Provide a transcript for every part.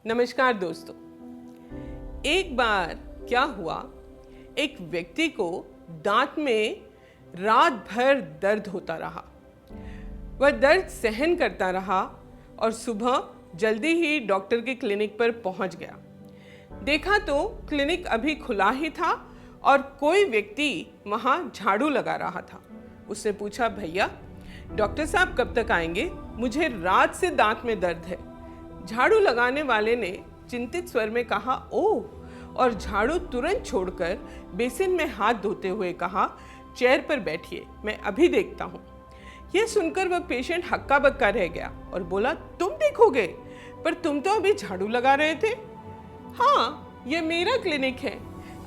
नमस्कार दोस्तों। एक बार क्या हुआ, एक व्यक्ति को दांत में रात भर दर्द होता रहा। वह दर्द सहन करता रहा और सुबह जल्दी ही डॉक्टर के क्लिनिक पर पहुंच गया। देखा तो क्लिनिक अभी खुला ही था और कोई व्यक्ति वहां झाड़ू लगा रहा था। उसने पूछा, भैया डॉक्टर साहब कब तक आएंगे? मुझे रात से दांत में दर्द है। झाड़ू लगाने वाले ने चिंतित स्वर में कहा, ओह, और झाड़ू तुरंत छोड़कर बेसिन में हाथ धोते हुए कहा, चेयर पर बैठिए, मैं अभी देखता हूँ। यह सुनकर वह पेशेंट हक्का बक्का रह गया और बोला, तुम देखोगे? पर तुम तो अभी झाड़ू लगा रहे थे। हाँ, यह मेरा क्लिनिक है,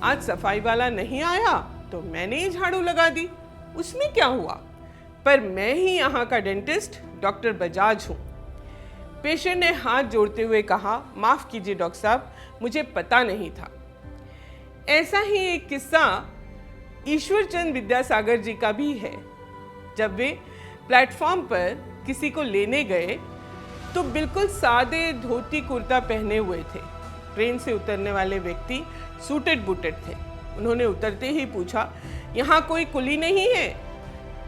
आज सफाई वाला नहीं आया तो मैंने ही झाड़ू लगा दी, उसमें क्या हुआ? पर मैं ही यहाँ का डेंटिस्ट डॉक्टर बजाज हूँ। पेशेंट ने हाथ जोड़ते हुए कहा, माफ कीजिए डॉक्टर साहब, मुझे पता नहीं था। ऐसा ही एक किस्सा ईश्वरचंद विद्यासागर जी का भी है। जब वे प्लेटफॉर्म पर किसी को लेने गए तो बिल्कुल सादे धोती कुर्ता पहने हुए थे। ट्रेन से उतरने वाले व्यक्ति सूटेड बूटेड थे। उन्होंने उतरते ही पूछा, यहाँ कोई कुली नहीं है?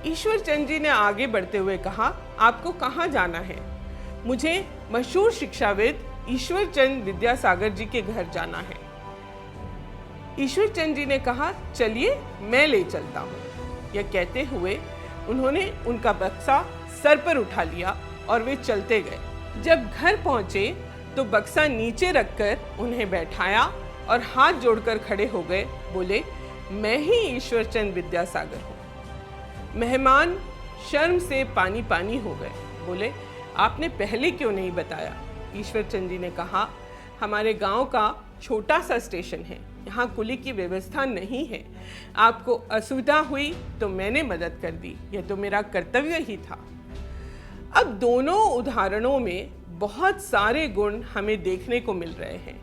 ईश्वरचंद जी ने आगे बढ़ते हुए कहा, आपको कहाँ जाना है? मुझे मशहूर शिक्षाविद ईश्वरचंद विद्यासागर जी के घर जाना है। ईश्वरचंद जी ने कहा, चलिए मैं ले चलता हूँ। यह कहते हुए उन्होंने उनका बक्सा सर पर उठा लिया और वे चलते गए। जब घर पहुंचे तो बक्सा नीचे रखकर उन्हें बैठाया और हाथ जोड़कर खड़े हो गए। बोले, मैं ही ईश्वरचंद विद्यासागर हूँ। मेहमान शर्म से पानी पानी हो गए। बोले, आपने पहले क्यों नहीं बताया? ईश्वरचंद जी ने कहा, हमारे गांव का छोटा सा स्टेशन है, यहाँ कुली की व्यवस्था नहीं है। आपको असुविधा हुई तो मैंने मदद कर दी, यह तो मेरा कर्तव्य ही था। अब दोनों उदाहरणों में बहुत सारे गुण हमें देखने को मिल रहे हैं,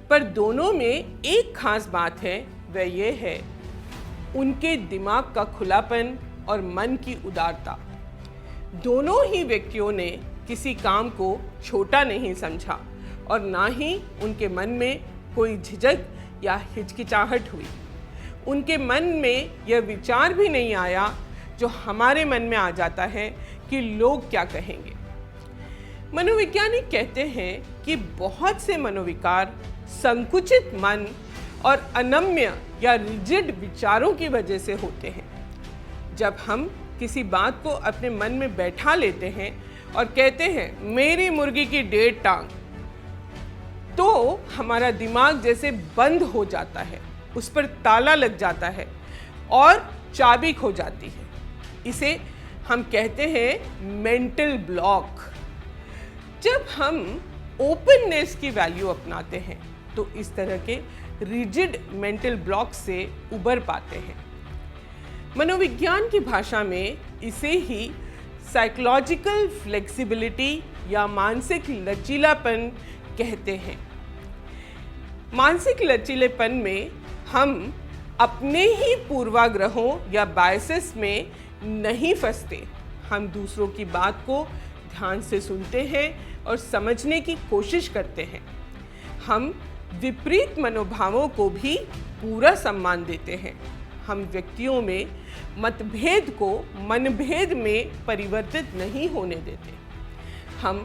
पर दोनों में एक खास बात है, वह ये है उनके दिमाग का खुलापन और मन की उदारता। दोनों ही व्यक्तियों ने किसी काम को छोटा नहीं समझा और ना ही उनके मन में कोई झिझक या हिचकिचाहट हुई। उनके मन में यह विचार भी नहीं आया जो हमारे मन में आ जाता है कि लोग क्या कहेंगे। मनोवैज्ञानिक कहते हैं कि बहुत से मनोविकार संकुचित मन और अनम्य या रिजिड विचारों की वजह से होते हैं। जब हम किसी बात को अपने मन में बैठा लेते हैं और कहते हैं, मेरी मुर्गी की 1.5 टांग, तो हमारा दिमाग जैसे बंद हो जाता है, उस पर ताला लग जाता है और चाबी खो जाती है। इसे हम कहते हैं मेंटल ब्लॉक। जब हम ओपननेस की वैल्यू अपनाते हैं तो इस तरह के रिजिड मेंटल ब्लॉक से उबर पाते हैं। मनोविज्ञान की भाषा में इसे ही साइकोलॉजिकल फ्लेक्सिबिलिटी या मानसिक लचीलापन कहते हैं। मानसिक लचीलेपन में हम अपने ही पूर्वाग्रहों या बायसेस में नहीं फंसते। हम दूसरों की बात को ध्यान से सुनते हैं और समझने की कोशिश करते हैं। हम विपरीत मनोभावों को भी पूरा सम्मान देते हैं। हम व्यक्तियों में मतभेद को मनभेद में परिवर्तित नहीं होने देते। हम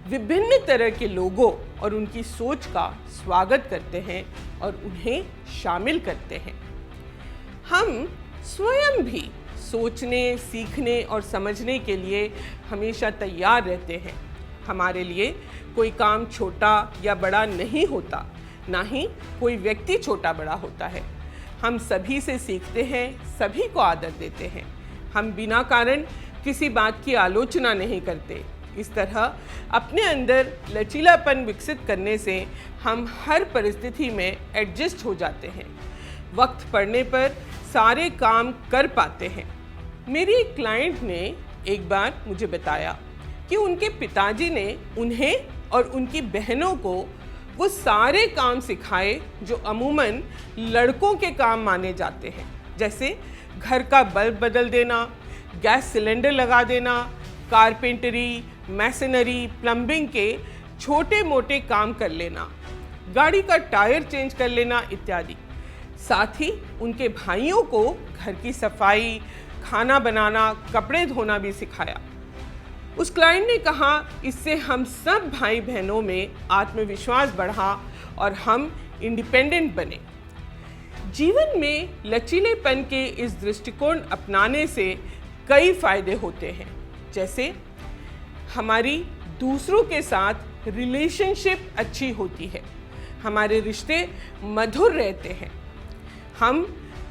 विभिन्न तरह के लोगों और उनकी सोच का स्वागत करते हैं और उन्हें शामिल करते हैं। हम स्वयं भी सोचने, सीखने और समझने के लिए हमेशा तैयार रहते हैं। हमारे लिए कोई काम छोटा या बड़ा नहीं होता, ना ही कोई व्यक्ति छोटा बड़ा होता है। हम सभी से सीखते हैं, सभी को आदर देते हैं। हम बिना कारण किसी बात की आलोचना नहीं करते। इस तरह अपने अंदर लचीलापन विकसित करने से हम हर परिस्थिति में एडजस्ट हो जाते हैं, वक्त पड़ने पर सारे काम कर पाते हैं। मेरी एक क्लाइंट ने एक बार मुझे बताया कि उनके पिताजी ने उन्हें और उनकी बहनों को वो सारे काम सिखाए जो अमूमन लड़कों के काम माने जाते हैं, जैसे घर का बल्ब बदल देना, गैस सिलेंडर लगा देना, कारपेंटरी, मैसनरी, प्लम्बिंग के छोटे मोटे काम कर लेना, गाड़ी का टायर चेंज कर लेना इत्यादि। साथ ही उनके भाइयों को घर की सफाई, खाना बनाना, कपड़े धोना भी सिखाया। उस क्लाइंट ने कहा, इससे हम सब भाई बहनों में आत्मविश्वास बढ़ा और हम इंडिपेंडेंट बने। जीवन में लचीलेपन के इस दृष्टिकोण अपनाने से कई फायदे होते हैं, जैसे हमारी दूसरों के साथ रिलेशनशिप अच्छी होती है, हमारे रिश्ते मधुर रहते हैं, हम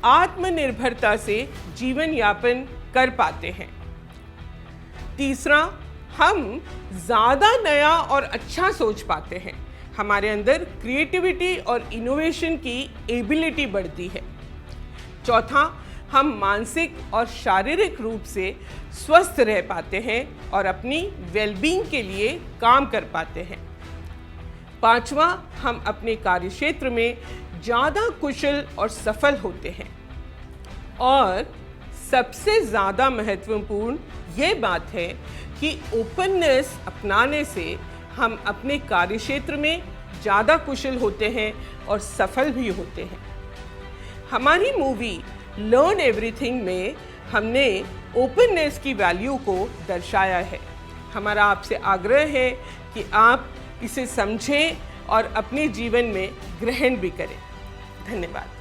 आत्मनिर्भरता से जीवन यापन कर पाते हैं। तीसरा, हम ज़्यादा नया और अच्छा सोच पाते हैं, हमारे अंदर क्रिएटिविटी और इनोवेशन की एबिलिटी बढ़ती है। चौथा, हम मानसिक और शारीरिक रूप से स्वस्थ रह पाते हैं और अपनी वेलबींग के लिए काम कर पाते हैं। पांचवा, हम अपने कार्यक्षेत्र में ज़्यादा कुशल और सफल होते हैं। और सबसे ज़्यादा महत्वपूर्ण ये बात है कि ओपननेस अपनाने से हम अपने कार्यक्षेत्र में ज़्यादा कुशल होते हैं और सफल भी होते हैं। हमारी मूवी लर्न एवरीथिंग में हमने ओपननेस की वैल्यू को दर्शाया है। हमारा आपसे आग्रह है कि आप इसे समझें और अपने जीवन में ग्रहण भी करें। धन्यवाद।